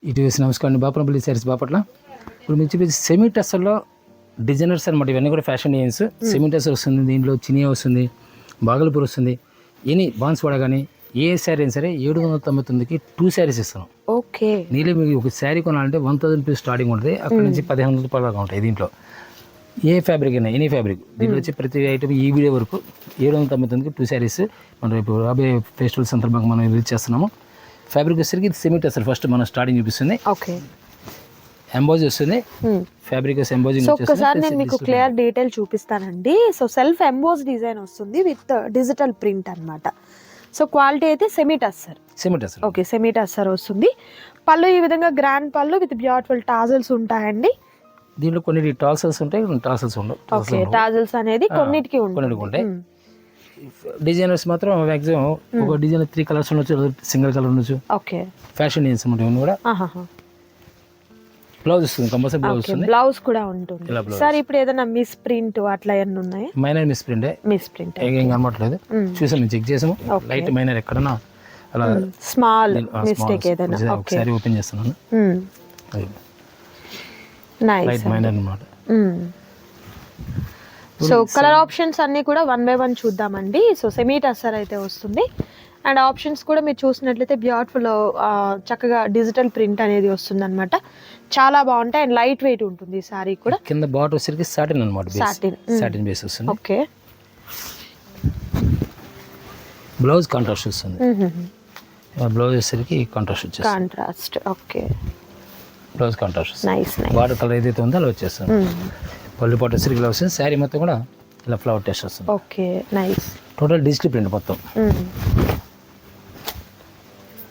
ఇటు వేసి నమస్కారం బాపనపల్లి శారీస్ బాపట్ల. ఇప్పుడు మీకు సెమీ టస్సర్లో డిజైనర్స్ అనమాట. ఇవన్నీ కూడా ఫ్యాషన్ డిజైన్స్. సెమీ టస్సర్ వస్తుంది, దీంట్లో చినియా వస్తుంది, బాగల్పూర్ వస్తుంది. ఎనీ బాన్స్వాడ కానీ ఏ శారీ అయినా సరే 799కి 2 శారీస్ ఇస్తున్నాం. ఓకే. నీళ్ళు మీకు ఒక శారీ కొనాలంటే 1000 రూపీస్ స్టార్టింగ్ ఉంటుంది. అక్కడ నుంచి 1500 రూపాయల దాకా ఉంటాయి. దీంట్లో ఏ ఫ్యాబ్రిక్ అయినా ఎనీ ఫ్యాబ్రిక్ దీంట్లో వచ్చి ప్రతి ఐటమ్ ఈ వీడియో వరకు 799కి 2 శారీస్. మనం రేపు రాబోయే ఫెస్టివల్ సందర్భంగా మనం రిలీజ్ చేస్తున్నాము. ఫ్యాబ్రిక్ వచ్చేసరికి ఇది సెమీ టస్సర్ ఫస్ట్ మనం స్టార్టింగ్ చూపిస్తుంది. ఓకే. ఎంబోజ్ వస్తుంది, ఫ్యాబ్రిక్ ఎంబోజింగ్. ఒకసారి నేను మీకు క్లియర్ డీటెయిల్ చూపిస్తానండి. సో సెల్ఫ్ ఎంబోజ్ డిజైన్ వస్తుంది విత్ డిజిటల్ ప్రింట్ అన్నమాట. సో క్వాలిటీ అయితే semi tussar. Okay, semi tussar వస్తుంది. పళ్ళు ఈ విధంగా గ్రాండ్ పళ్ళు విత్ బ్యూటిఫుల్ టాజల్స్ ఉంటాయండి. దీంట్లో కొన్ని టాసల్స్ ఉంటాయి, కొన్ని టాసల్స్ ఉండవు. ఓకే, టాజల్స్ అనేది కొన్నిటికి ఉంటాయి. డిజైనర్స్ మాత్రం మాక్సిమం ఒక డిజైన్ 3 కలర్స్ ఉండొచ్చు, సింగిల్ కలర్ ఉండొచ్చు. ఓకే, ఫ్యాషన్ డిజైన్స్ ఉంటాయి కూడా. బ్లౌజ్ వస్తుంది, కంపల్సరీ బ్లౌజ్ వస్తుంది. బ్లౌజ్ కూడా ఉంటుంది. సార్ ఇప్పుడు ఏదైనా మిస్ ప్రింట్ అట్లా ఏమన్నా ఉన్నాయా? మైనర్ మిస్ ప్రింట్ ఏం కనబడట్లేదు. చూసాం, మేము చెక్ చేసాము. లైట్ మైనర్ ఎక్కడన్నా అలా స్మాల్ మిస్టేక్ ఏదైనా. ఒకసారి ఓపెన్ చేస్తున్నాను. లైట్ మైనర్ అన్నమాట. సో కలర్ ఆప్షన్స్ అన్ని కూడా 1 by 1 చూద్దామండి. సో సెమీ టస్సర్ అయితే వస్తుంది. అండ్ ఆప్షన్స్ కూడా మీరు చూసినట్లయితే బ్యూటిఫుల్ చక్కగా డిజిటల్ ప్రింట్ అనేది వస్తుంది అనమాట. చాలా బాగుంటాయి అండ్ లైట్ వెయిట్ ఉంటుంది ఈ సారీ కూడా. కింద బార్డర్ వచ్చేసరికి సాటిన్ అన్నమాట. సాటిన్ బేస్ వస్తుంది. ఓకే. బ్లౌజ్ కాంట్రాస్ట్ వస్తుంది. బ్లౌజ్ వచ్చేసరికి కాంట్రాస్ట్ వచ్చేస్తుంది. Contrast. Okay, blouse contrast. Nice. Border colour ఏదైతే ఉందో అలా వచ్చేస్తుంది. పళ్ళు పాటు వచ్చేసరికి ఇలా వస్తుంది. శారీ మొత్తం కూడా ఇలా ఫ్లవర్ టెస్ట్ వస్తుంది. Okay, nice. Total digital print మొత్తం.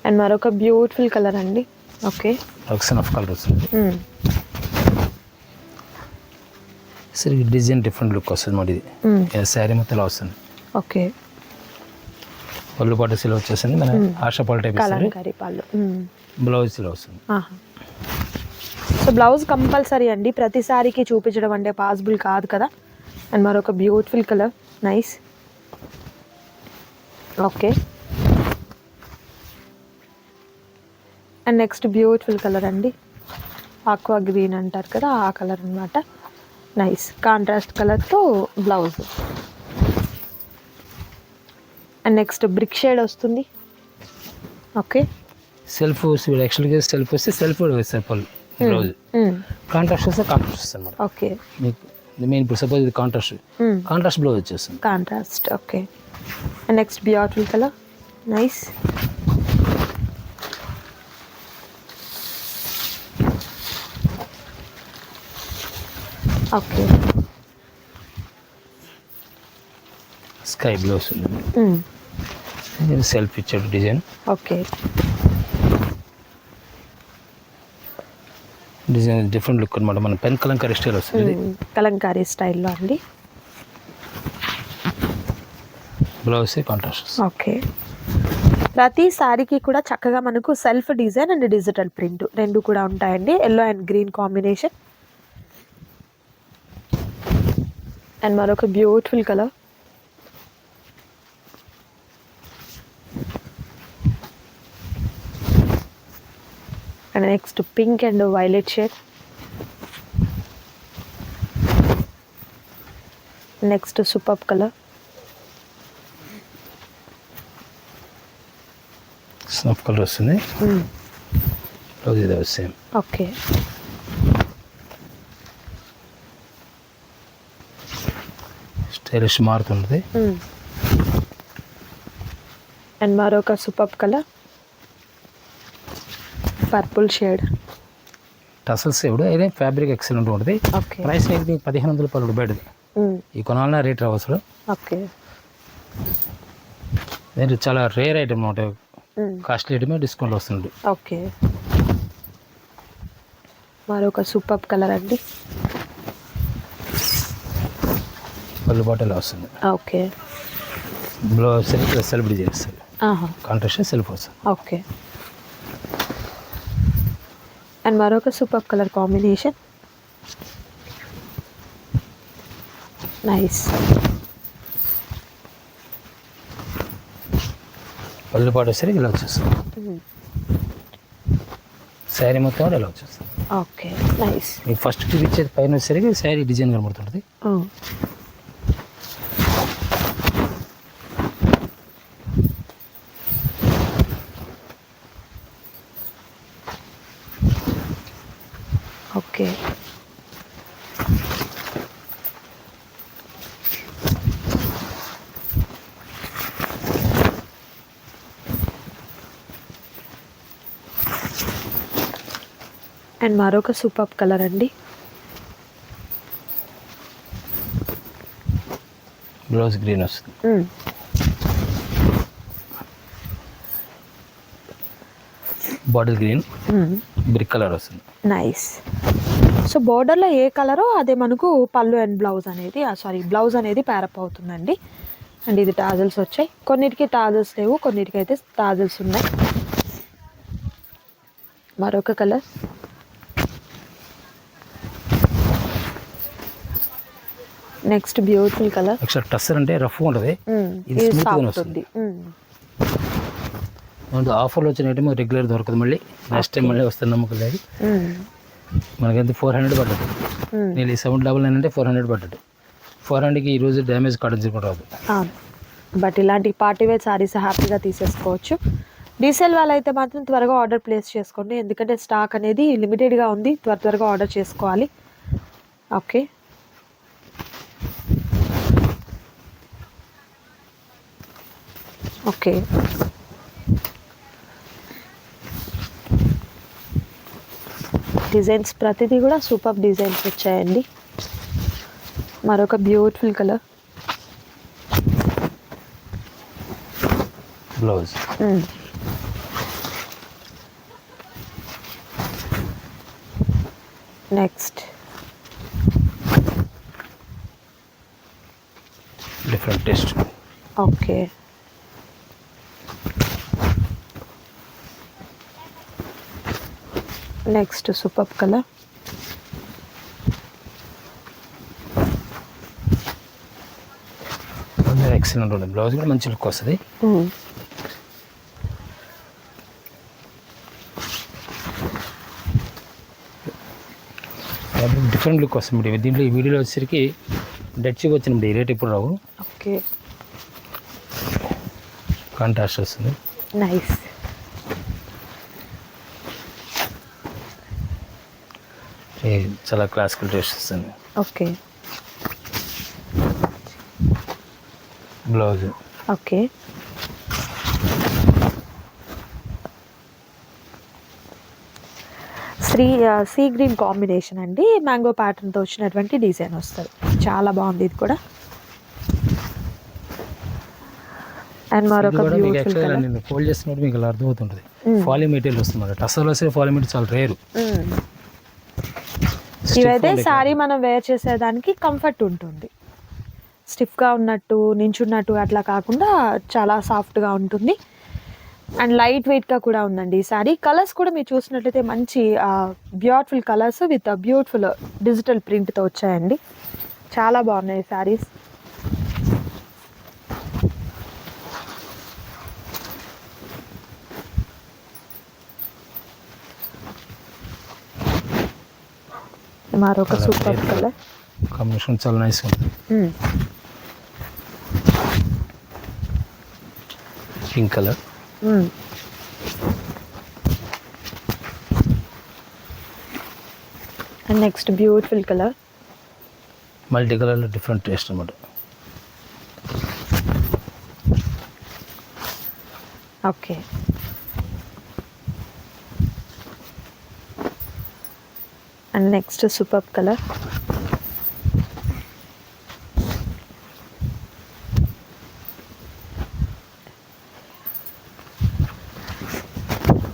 అండ్ మరొక బ్యూటిఫుల్ కలర్ అండి. ఓకే, ఆక్సన్ ఆఫ్ కలర్ వస్తుంది. సరే, డిజైన్ డిఫరెంట్ లుక్ వస్తుంది మరి. ఇది శారీ మొత్తం ఇలా వస్తుంది. ఓకే, పళ్ళు పాటు ఇలా వచ్చేసింది. మన ఆశా పాలు టైప్ బ్లౌజ్ ఇలా వస్తుంది. సో బ్లౌజ్ కంపల్సరీ అండి, ప్రతి సారీకి చూపించడం అంటే పాసిబుల్ కాదు కదా. అండ్ మరొక beautiful colour, nice. Okay, and next beautiful colour అండి, ఆక్వా గ్రీన్ అంటారు కదా, ఆ కలర్ అనమాట. నైస్ కాంట్రాస్ట్ కలర్తో blouse. And next brick shade వస్తుంది. ఓకే, సెల్ఫ్ యాక్చువల్గా సెల్ఫ్ వస్తే సెల్ఫ్ వేస్తారు పళ్ళు. బ్లౌజ్ కాంట్రాస్ట్ వస్తే కాంట్రాస్ట్ వస్తుంది అనమాట. ఓకే, మీకు మెయిన్ ఇప్పుడు సపోజ్ ఇది కాంట్రాస్ట్ బ్లౌజ్ వచ్చేస్తుంది. Contrast. Okay, and next beautiful colour, nice. Okay, sky blouse ఉంది. సెల్ఫ్ ఇచ్చాడు design. Okay, design different look అనమాట. మన పెన్ కలంకారీ స్టైల్ వస్తుంది. కలంకారీ స్టైల్లో అండి. Blouse contrast. ఓకే, ప్రతి సారీకి కూడా చక్కగా మనకు self design and digital print రెండు కూడా ఉంటాయండి. Yellow and green combination. And మరొక beautiful colour. And next pink and violet shade. Next super colour, snuff colour వస్తుంది. బ్లౌజ్ ఇది సేమ్. ఓకే, స్టైలిష్ మారుతుంది. అండ్ మరొక super colour, purple shade. Tassels ఇప్పుడు అయితే ఫ్యాబ్రిక్ ఎక్సలెంట్ ఉంటుంది. ప్రైస్ మీకు 1500 రూపాయలు బయటది. ఈ కొనాలన్నా రేట్ రావచ్చు. ఓకే, నేను చాలా రేర్ ఐటమ్ అనమాట. కాస్ట్లీ ఐటమే డిస్కౌంట్ వస్తుంది. ఓకే, మరొక సూపర్ కలర్ అండి. పళ్ళు బాటల్ వస్తుంది. ఓకే, బ్లౌజ్ సెల్ఫ్ డిజైన్ వస్తుంది. కాంట్రాస్ట్ సెల్ఫ్ వస్తుంది. ఓకే, అండ్ మరొక సూపర్ కలర్ కాంబినేషన్, నైస్. పళ్ళు పాటు వస్తే ఇలా వచ్చేస్తుంది. శారీ మొత్తం కూడా ఇలా వచ్చేస్తుంది. Okay, nice. మీకు ఫస్ట్ చూపించేది పైన వచ్చేసరికి శారీ డిజైన్ కనబడుతుంటుంది. ఓకే, అండ్ మరొక సూపర్ కలర్ అండి. బ్లౌజ్ గ్రీన్ వస్తుంది. బాటిల్ గ్రీన్ బ్రిక్ కలర్ వస్తుంది. నైస్. సో బోర్డర్లో ఏ కలరో అదే మనకు పళ్ళు అండ్ బ్లౌజ్ అనేది బ్లౌజ్ అనేది ప్యారప్ అవుతుందండి. అండ్ ఇది టాజల్స్ వచ్చాయి, కొన్నిటికి టాజల్స్ లేవు, కొన్నిటికి అయితే టాజల్స్ ఉన్నాయి. మరొక colour, next beautiful colour. Tussar అంటే రఫ్ ఉంటుంది, ఇది స్మూత్గా వస్తుంది. ఆఫర్లో వచ్చిన ఐటమ్ రెగ్యులర్ దొరకదు, మళ్ళీ నెక్స్ట్ టైం మళ్ళీ వస్తుంది, నమ్మకం లేదు. మనకైతే 400 పడ్డది. నేను 799 అంటే 400 పడ్డది. 400కి ఈరోజు డ్యామేజ్ కావడం రాదు. బట్ ఇలాంటి పార్టీ వేర్ సారీస్ హ్యాపీగా తీసేసుకోవచ్చు. డీసెల్ వాళ్ళైతే మాత్రం త్వరగా ఆర్డర్ ప్లేస్ చేసుకోండి, ఎందుకంటే స్టాక్ అనేది లిమిటెడ్గా ఉంది, త్వరగా ఆర్డర్ చేసుకోవాలి. ఓకే, ఓకే, డిజైన్స్ ప్రతిదీ కూడా సూపర్ డిజైన్స్ వచ్చాయండి. మరొక beautiful colour, blouse. Next different taste. Okay, next super colour, excellent ఉంటుంది. బ్లౌజ్ కూడా మంచి లుక్ వస్తుంది. డిఫరెంట్ లుక్ వస్తుంది. దీంట్లో ఈ వీడియోలో వచ్చేసరికి డచ్గా వచ్చినప్పుడు రేట్ ఇప్పుడు రావు. ఓకే, కాంట్రాస్ట్ వస్తుంది. నైస్. చాలా క్లాసికల్ టేస్ట్ వస్తుంది. Okay, blouse. Okay, sea green combination అండి, మ్యాంగో ప్యాటర్న్తో వచ్చినటువంటి డిజైన్ వస్తుంది, చాలా బాగుంది ఇది కూడా. అండ్ మరొక బ్యూటిఫుల్ కలర్. నేను ఫోల్డ్ చేస్తున్నట్టు మీకు అలా అర్థమవుతుంటుంది. ఫాలీ మెటీరియల్ వస్తుంది, టస్సర్లో వస్తే ఫాలీ మెటీరియల్ చాలా రేరు. ఇవైతే శారీ మనం వేర్ చేసేదానికి కంఫర్ట్ ఉంటుంది, స్టిఫ్గా ఉన్నట్టు నించున్నట్టు అట్లా కాకుండా చాలా సాఫ్ట్గా ఉంటుంది. అండ్ లైట్ వెయిట్గా కూడా ఉందండి ఈ శారీ. కలర్స్ కూడా మీరు చూసినట్లయితే మంచి beautiful colours with beautiful digital ప్రింట్తో వచ్చాయండి, చాలా బాగున్నాయి శారీస్. మరొక సూపర్ కలర్ కాంబినేషన్ చాలా నైస్ ఉంది. Pink colour. And next beautiful colour, multi కలర్లో డిఫరెంట్ టేస్ట్ అన్నమాట. Okay, and next super colour,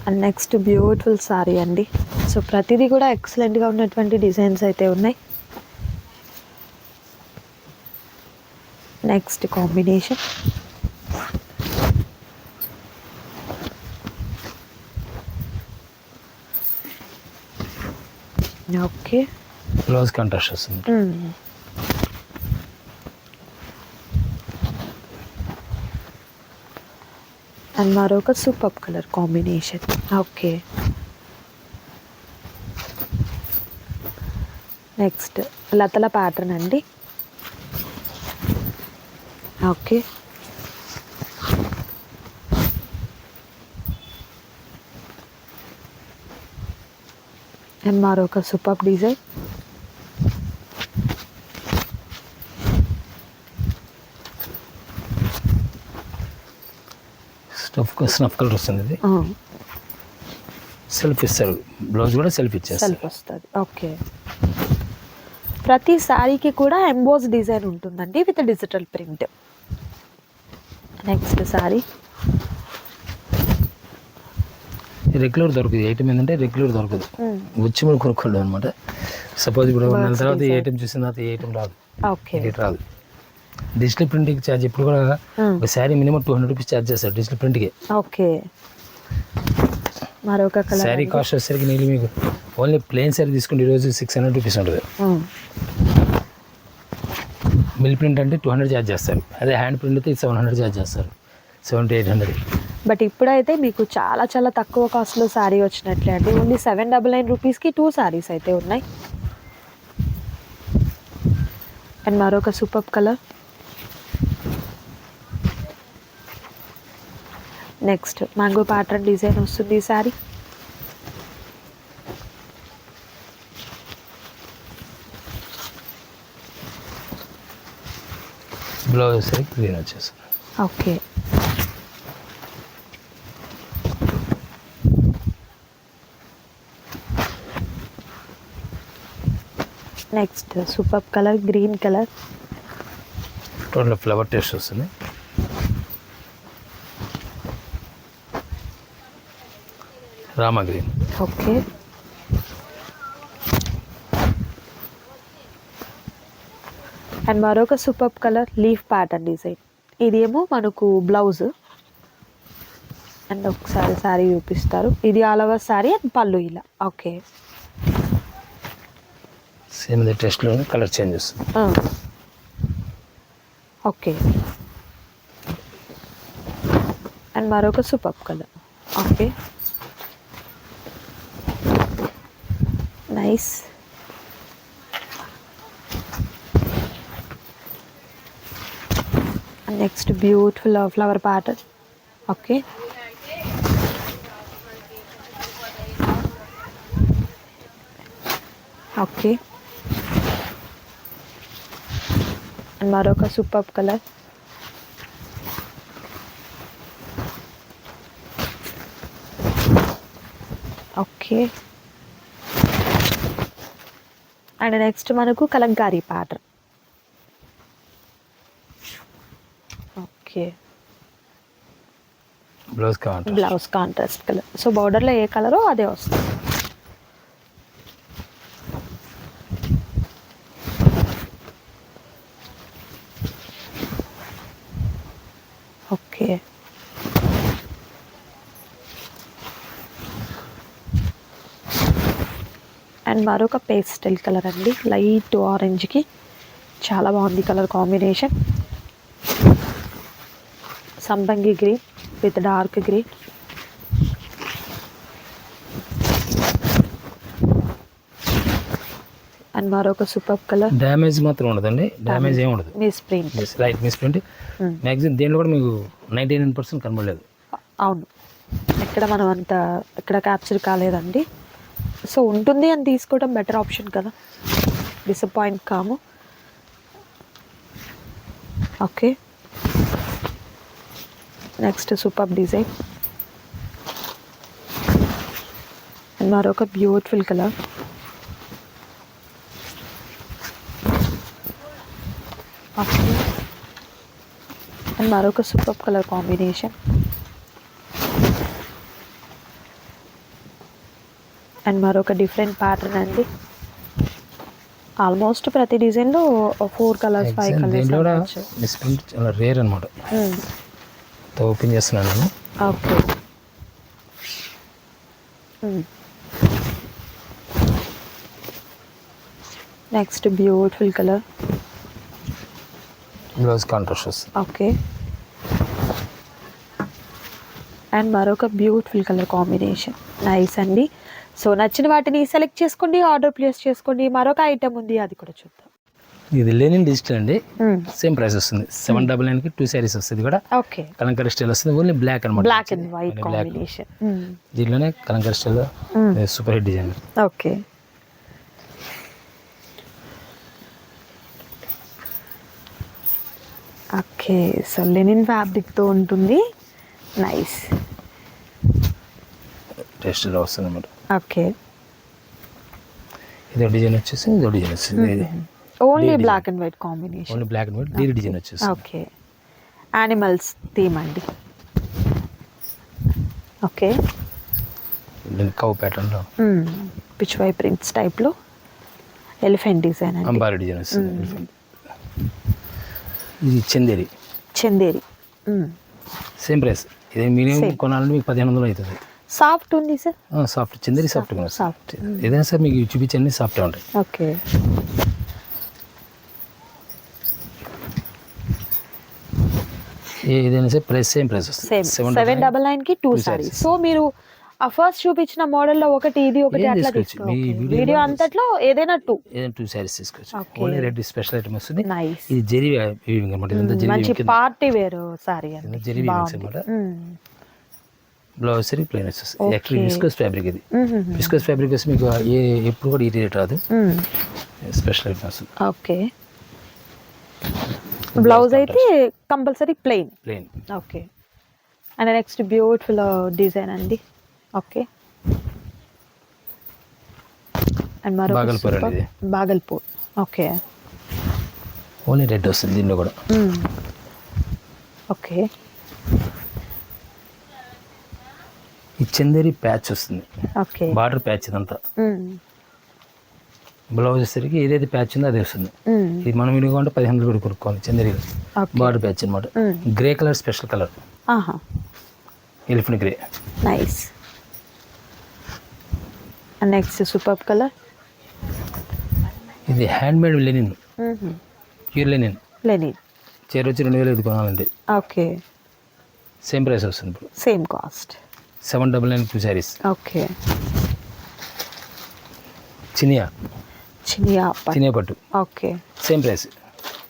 and next beautiful sari అండి. సో ప్రతిదీ కూడా ఎక్సలెంట్గా ఉన్నటువంటి డిజైన్స్ అయితే ఉన్నాయి. Next combination, okay, blouse contrast వస్తుంది. అండ్ మరొక super colour combination. Okay, next లతల ప్యాటర్న్ అండి. ఓకే, అండ్ మరొక సూపర్ డిజైన్. స్నఫ్ కలర్ వస్తుంది. ఇది సెల్ఫ్ ఇస్తారు, బ్లౌజ్ కూడా సెల్ఫ్ ఇచ్చేస్తారు. సెల్ఫ్ వస్తుంది. ఓకే, ప్రతి శారీకి కూడా ఎంబోస్ డిజైన్ ఉంటుందండి with digital print. Next sari regular దొరుకుతుంది. ఐటమ్ ఏంటంటే రెగ్యులర్ దొరకదు, వచ్చి కూడా కొనుక్కోలేదు అనమాట. సపోజ్ ఇప్పుడు నెల తర్వాత ఈ ఐటమ్ చూసిన తర్వాత ఈ ఐటమ్ రాదు. ఓకే, ఇది రాదు. డిజిటల్ ప్రింట్కి ఛార్జ్ ఇప్పుడు కూడా ఒక శారీ మినిమం 200 రూపీస్ ఛార్జ్ చేస్తారు డిజిటల్ ప్రింట్కి. ఓకే, మరొక కలర్. శారీ కాస్ట్ వచ్చేసరికి నేను మీకు ఓన్లీ ప్లెయిన్ శారీ తీసుకుంటే ఈరోజు 600 రూపీస్ ఉంటుంది. మిల్ ప్రింట్ అంటే 200 ఛార్జ్ చేస్తారు. అదే హ్యాండ్ ప్రింట్ అయితే 700 ఛార్జ్ చేస్తారు, 700-800. బట్ ఇప్పుడైతే మీకు చాలా చాలా తక్కువ కాస్ట్లో శారీ వచ్చినట్లే అండి. ఓన్లీ 799 రూపీస్కి 2 శారీస్ అయితే ఉన్నాయి. అండ్ మరొక super colour. Next mango pattern design వస్తుంది ఈ శారీ. బ్లౌజ్ గ్రీన్ వచ్చేసి. Okay, next super colour green colour. Total flower taste వస్తుంది. రామా గ్రీన్. ఓకే, అండ్ మరొక super colour leaf pattern design. ఇదేమో మనకు బ్లౌజ్ అండ్ ఒకసారి శారీ చూపిస్తారు. ఇది ఆల్ ఓవర్ శారీ అండ్ పళ్ళు ఇలా. ఓకే, సేమ్ ఇదే టెస్ట్లో కలర్ చేంజ్ వస్తుంది. ఓకే, అండ్ మరొక super colour. Okay, nice. Next beautiful flower pattern. Okay, okay, and మరొక super colour. Okay, and next మనకు kalamkari pattern. Okay, blouse contrast colour. So బార్డర్లో ఏ కలరో అదే వస్తుంది. ఓకే, అండ్ మరొక పేస్టల్ కలర్ అండి, లైట్ ఆరెంజ్కి చాలా బాగుంది కలర్ కాంబినేషన్. సంపంగి green with dark green. And మరొక సూపర్ కలర్. డ్యామేజ్ మాత్రం ఉండదండి, డ్యామేజ్ ఏమి ఉండదు. Miss print, light miss print. Maximum దేంట్లో కూడా మీకు 99% కనబడలేదు. అవును, ఎక్కడ మనం అంత ఎక్కడ క్యాప్చర్ కాలేదండి. సో ఉంటుంది అని తీసుకోవడం బెటర్ ఆప్షన్ కదా, డిసప్పాయింట్ కాము. Okay, next super design and మరొక బ్యూటిఫుల్ కలర్. ఓకే, అండ్ మరొక సూపర్ కలర్ కాంబినేషన్. అండ్ మరొక డిఫరెంట్ ప్యాటర్న్ అండి. ఆల్మోస్ట్ ప్రతి డిజైన్లో 4 కలర్స్ 5 కలర్స్. మిస్ప్రింట్ చాలా రేర్ అనమాట. ఓపెన్ చేస్తున్నాను నేను. Okay, next beautiful colour. Blouse contrast వస్తుంది. ఓకే, అండ్ మరొక బ్యూటిఫుల్ కలర్ కాంబినేషన్. నైస్ అండి. సో నచ్చిన వాటిని సెలెక్ట్ చేసుకోండి, ఆర్డర్ ప్లేస్ చేసుకోండి. మరొక ఐటమ్ ఉంది, అది కూడా చూద్దాం. ఇది లెనిన్ డిజిటల్ అండి, సేమ్ ప్రైస్ వస్తుంది. 799కి 2 శారీస్ వస్తుంది కూడా. ఓకే, కలంకారీ స్టైల్ వస్తుంది, ఓన్లీ బ్లాక్ అనమాట. Black and white combination. దీంట్లోనే kalamkari style super hit design. Okay, okay. So linen ఫ్యాబ్రిక్తో ఉంటుంది, నైస్ టేస్ట్లో వస్తుంది అనమాట. ఓకే, ఇదో డిజైన్ వచ్చేసి ఇదో డిజైన్ వస్తుంది. Only black and white combination, only black and white. Deal design వచ్చేసి ఓకే, యానిమల్స్ థీమ్ అండి. ఓకే, కవ్ ప్యాటర్న్లో పిచ్వై ప్రింట్స్ టైప్లో ఎలిఫెంట్ డిజైన్ అండి. అంబారీ డిజైన్ వస్తుంది. ఇది చందేరి. Chanderi same price. ఇది మినిమం కొనాలంటే మీకు 1500 అవుతుంది. సాఫ్ట్ ఉంది sir. Soft Chanderi soft soft. ఏదైనా సార్ మీకు చూపించండి, సాఫ్ట్గా ఉంటాయి. ఓకే, ఏదైనా సార్ ప్రైస్ సేమ్ ప్రైస్ వస్తుంది. 799కి 2 సారీస్. సో మీరు ఆ ఫస్ట్ చూపించిన మోడల్లో ఒకటి, ఇది ఒకటి అట్లా తీసుకోవచ్చు. వీడియో అంతట్లో ఏదైనా 2 శారీస్ తీసుకోవచ్చు. ఓన్లీ రెడ్ స్పెషల్ ఐటమ్ వస్తుంది. నైస్, ఇది జెరీ వీవింగ్ అన్నమాట. ఇదంతా జెరీ మంచి వీవింగ్, పార్టీ వేర్ సారీ అండి. జెరీ వీవింగ్స్ అన్నమాట. బ్లౌజ్ సరీ ప్లెయిన్ వచ్చేస్తుంది. యాక్చువల్లీ విస్కోస్ ఫ్యాబ్రిక్ ఇది. విస్కోస్ ఫ్యాబ్రిక్ వచ్చి మీకు ఎప్పుడు కూడా ఈ రేట్ రాదు. స్పెషల్ ఐటమ్ వస్తుంది. ఓకే, బ్లౌజ్ అయితే compulsory plain. Okay, and next beautiful design అండి. ఓకే, అండ్ మరో బాగల్పూర్ అండి ఇది. బాగల్పూర్. ఓకే, ఓన్లీ రెడ్ వస్తుంది దీనిలో కూడా. ఓకే, ఈ చందేరి ప్యాచ్ వస్తుంది. ఓకే, బార్డర్ ప్యాచ్ ఇదంతా. బ్లౌజ్ వచ్చేసరికి ఏదైతే ప్యాచ్ ఉందో అదే వస్తుంది. ఇది మనం వినుకుంటే 1500 పెట్టి కొనుక్కోవాలి. చందేరి బార్డర్ ప్యాచ్ అనమాట. Grey colour special colour, elephant grey. Nice. And next super colour. ఇది handmade linen, pure linen. Linen చీర వచ్చి 2005 కొనాలండి. ఓకే, సేమ్ ప్రైస్ వస్తుంది. ఇప్పుడు సేమ్ కాస్ట్. 799 2 శారీస్. ఓకే, చినియా చినియా పట్టు. Okay, same price.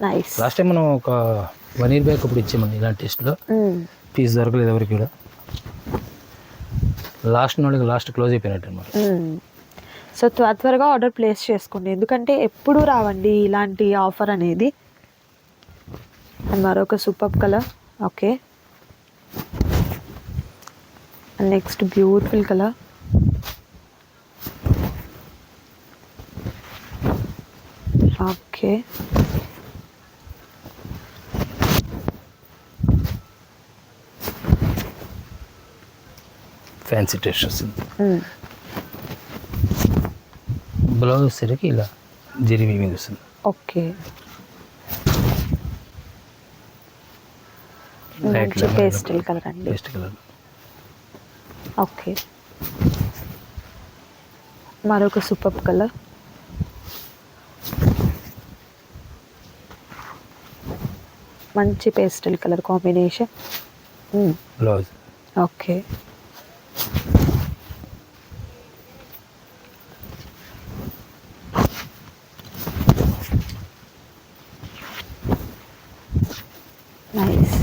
Nice. Last time మనం ఒక 1 year బ్యాక్ ఇప్పుడు ఇచ్చామండి ఇలాంటి టెస్ట్లో. పీస్ దొరకలేదు ఎవరికి కూడా. లాస్ట్ క్లోజ్ అయిపోయినట్టు అనమాట. సో త్వరగా ఆర్డర్ ప్లేస్ చేసుకోండి, ఎందుకంటే ఎప్పుడు రావండి ఇలాంటి ఆఫర్ అనేది. అండ్ మరొక super colour. Okay, and next beautiful colour. Okay, fancy test వస్తుంది. బ్లౌజ్ వచ్చేసరికి ఇలా జెరీ వీవింగ్ వస్తుంది. ఓకే, లైట్ పేస్టల్ కలర్ అండి. Paste colour. ఓకే, మరొక సూపర్ కలర్. మంచి pastel colour combination. Blouse. Okay, nice.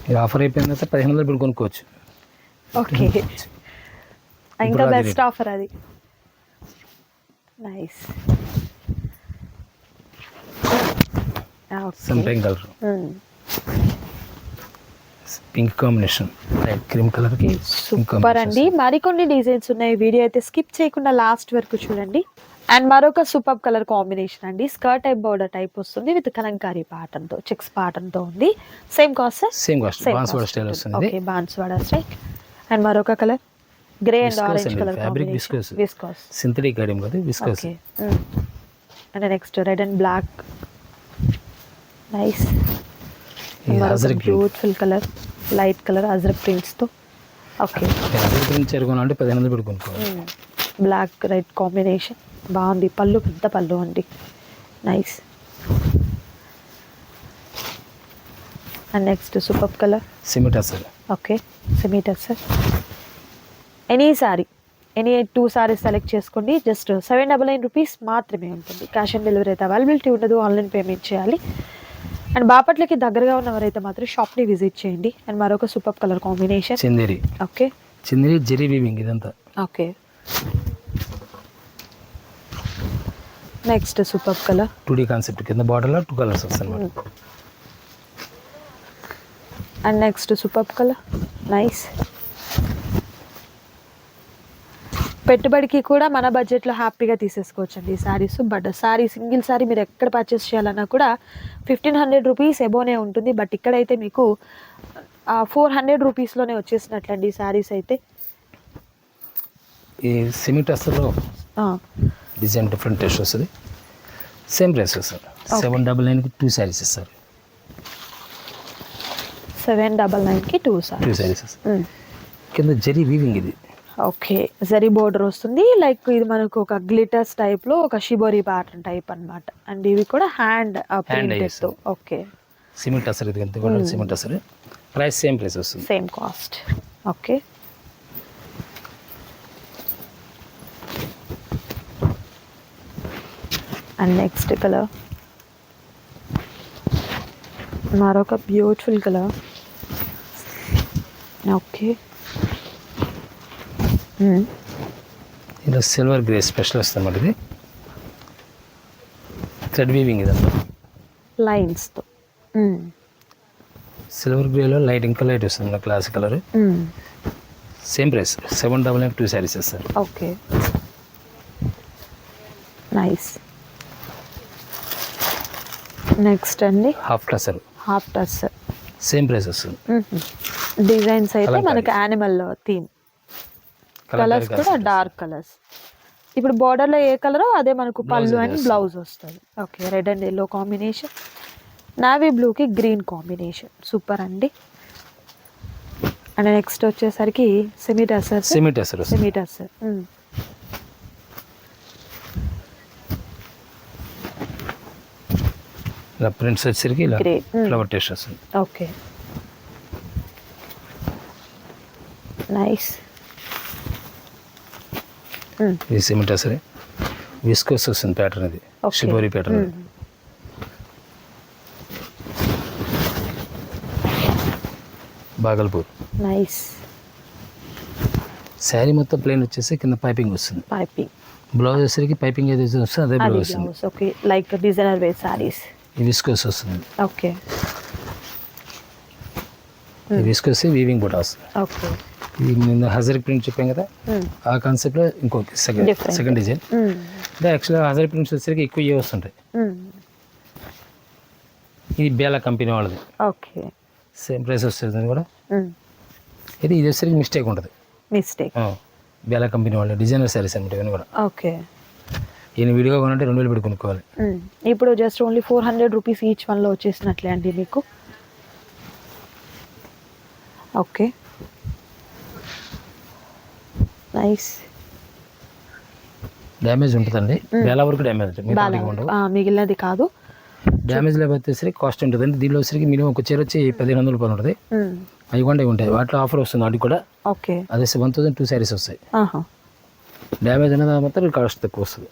ఇది ఆఫర్ అయిపోయిన తర్వాత 1500 పెట్టి కొనుక్కోవచ్చు. ఓకే, ఇంకా బెస్ట్ ఆఫర్ అది. Nice. Something colour, pink combination, light cream కలర్కి. సూపర్ అండి. మరికొన్ని డిజైన్స్ ఉన్నాయి, వీడియో అయితే స్కిప్ చేయకుండా లాస్ట్ వరకు చూడండి. అండ్ మరొక సూపర్ కలర్ కాంబినేషన్ అండి. స్కర్ట్ టైప్ బోర్డర్ టైప్ వస్తుంది విత్ కలంకారీ ప్యాటర్న్ తో, చెక్స్ ప్యాటర్న్ తో ఉంది. Same cost sir? Same cost. Banswada style వస్తుంది. Okay, Banswada style. అండ్ మరొక colour grey and orange colour fabric combination. Viscose. Synthetic item కాదు, viscose. Okay, and next red and black. Nice. Beautiful colour, light colour ajrakh prints తో. Okay, ajrakh print చేరుకోవాలంటే 1500 పెట్టి కొనుక్కోవాలి. Black red combination బాగుంది. పళ్ళు పెద్ద పళ్ళు అండి. Nice. And next super colour cement అసలు. Okay, semi tussar. Any sari, any 2 saris select చేసుకోండి. జస్ట్ 799 రూపీస్ మాత్రమే ఉంటుంది. క్యాష్ ఆన్ డెలివరీ అయితే అవైలబిలిటీ ఉండదు, ఆన్లైన్ పేమెంట్ చేయాలి. అండ్ బాపట్లకి దగ్గరగా ఉన్నవారైతే మాత్రం షాప్ని విజిట్ చేయండి. అండ్ మరొక super colour combination Chanderi. Okay, Chanderi zari weaving ఇదంతా. Okay, next super colour 2D concept కింద బార్డర్లో 2 కలర్స్ వస్తాయి. And next super colour nice. పెట్టుబడికి కూడా మన బడ్జెట్లో హ్యాపీగా తీసేసుకోవచ్చండి ఈ శారీస్. బట్ శారీ సింగిల్ శారీ మీరు ఎక్కడ పర్చేస్ చేయాలన్నా కూడా 1500 రూపీస్ ఎబోనే ఉంటుంది. బట్ ఇక్కడైతే మీకు 400 రూపీస్లోనే వచ్చేసినట్లండి ఈ శారీస్ అయితే. ఈ సెమీ టస్సర్లో డిజైన్ డిఫరెంట్ టేస్ట్ వస్తుంది. సేమ్ ప్రైస్ వస్తుంది. 799కి 2 శారీస్ ఇస్తారు. 799కి 2 శారీస్ వస్తాయి. కింద జరీ వీవింగ్ ఇది. ఓకే, జరీ బోర్డర్ వస్తుంది. లైక్ ఇది మనకు ఒక గ్లిటర్స్ టైప్లో ఒక షిబోరి ప్యాటర్న్ టైప్ అన్నమాట. అండ్ ఇవి కూడా హ్యాండ్ ప్రింటెడ్తో. ఓకే, సెమీ టస్సర్ ఇది అంతా కూడా semi tussar. Price same price వస్తుంది, same cost. Okay, and next colour మరొక బ్యూటిఫుల్ కలర్. ఓకే, ఇలా సిల్వర్ గ్రే స్పెషల్ వస్తుంది అన్నమాట. ఇది థ్రెడ్ వీవింగ్ ఇదంతా లైన్స్తో. సిల్వర్ గ్రేలో లైట్ ఇంకా లైట్ వస్తుంది classic colour. Same price 799 2 saris ఇస్తారు. Okay, nice. నెక్స్ట్ అండి half tussar. Half tussar same price వస్తుంది. డిజైన్స్ అయితే మనకి యానిమల్ థీమ్. కలర్స్ కూడా డార్క్ కలర్స్. ఇప్పుడు బార్డర్లో ఏ కలరో అదే మనకు పళ్ళు అండ్ బ్లౌజ్ వస్తుంది. Okay, red and yellow combination, navy బ్లూకి గ్రీన్ కాంబినేషన్. సూపర్ అండి. అండ్ నెక్స్ట్ వచ్చేసరికి semi tussar. Semi tussar. Semi tussar. ఇలా ప్రింట్స్ వచ్చేసరికి ఇలా ఫ్లవర్ టేస్ట్ వస్తుంది. Okay, nice. ఇది సెమీ టసర్. విస్కోస్ వస్తుంది ప్యాటర్న్. ఇది shibori pattern. Bhagalpur. Nice. Sari మొత్తం ప్లెయిన్ వచ్చేసి కింద పైపింగ్ వస్తుంది. పైపింగ్. బ్లౌజ్ వచ్చేసరికి పైపింగ్ ఏదైతే వస్తుంది అదే బ్లౌజ్ వస్తుంది. Okay, like designer wear saris. ఈ విస్కోస్ వస్తుంది. ఓకే, ఈ విస్కోస్ వీవింగ్ కూడా వస్తుంది. ఓకే, ఇది నేను హజర్ ప్రింట్ చెప్పాం కదా, ఆ కాన్సెప్ట్లో ఇంకొక సెకండ్ డిజైన్. అంటే యాక్చువల్గా హజర్ ప్రింట్స్ వచ్చేసరికి ఎక్కువ ఇవే వస్తుంటాయి. ఇది బేలా కంపెనీ వాళ్ళది. ఓకే, సేమ్ ప్రైస్ వస్తుంది కూడా. ఇది వచ్చేసరికి మిస్టేక్ ఉంటుంది. బేలా కంపెనీ వాళ్ళ డిజైనర్ శారీస్ అనమాట ఇవన్నీ కూడా. ఓకే, ఈయన విడిగా కొనంటే 2000 పెట్టి కొనుక్కోవాలి. ఇప్పుడు జస్ట్ ఓన్లీ 400 రూపీస్ ఈచ్ వన్లో వచ్చేసినట్లే అండి మీకు. Okay, nice. డ్యామేజ్ ఉంటుందండి. బేలా వరకు డ్యామేజ్ ఉంటుంది, మిగిలినది కాదు. డ్యామేజ్ లేకపోతే వచ్చేసరికి కాస్ట్ ఉంటుంది. అంటే దీనిలో వచ్చేసరికి మినిమం ఒక చీర వచ్చి 1500 రూపాయలు ఉంటుంది. అవి కూడా ఉంటాయి. వాటిలో ఆఫర్ వస్తుంది వాటికి కూడా. ఓకే, అదే 1000 2 శారీస్ వస్తాయి. డ్యామేజ్ అనేది మాత్రం కాస్ట్ తక్కువ వస్తుంది.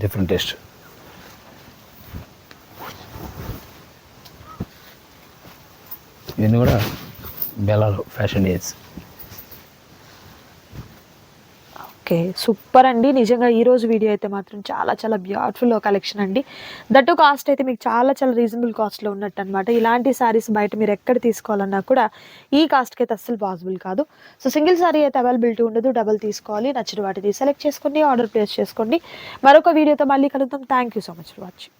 Different taste. ఇవన్నీ కూడా బెల్లాలో ఫ్యాషన్ డిజైన్స్. ఓకే, సూపర్ అండి. నిజంగా ఈరోజు వీడియో అయితే మాత్రం చాలా చాలా బ్యూటిఫుల్ కలెక్షన్ అండి. దట్టు కాస్ట్ అయితే మీకు చాలా చాలా రీజనబుల్ కాస్ట్లో ఉన్నట్టు అనమాట. ఇలాంటి శారీస్ బయట మీరు ఎక్కడ తీసుకోవాలన్నా కూడా ఈ కాస్ట్కి అయితే అస్సలు పాసిబుల్ కాదు. సో సింగిల్ శారీ అయితే అవైలబిలిటీ ఉండదు, డబల్ తీసుకోవాలి. నచ్చిన వాటిని సెలెక్ట్ చేసుకోండి, ఆర్డర్ ప్లేస్ చేసుకోండి. మరొక వీడియోతో మళ్ళీ కలుద్దాం. Thank you so much for watching.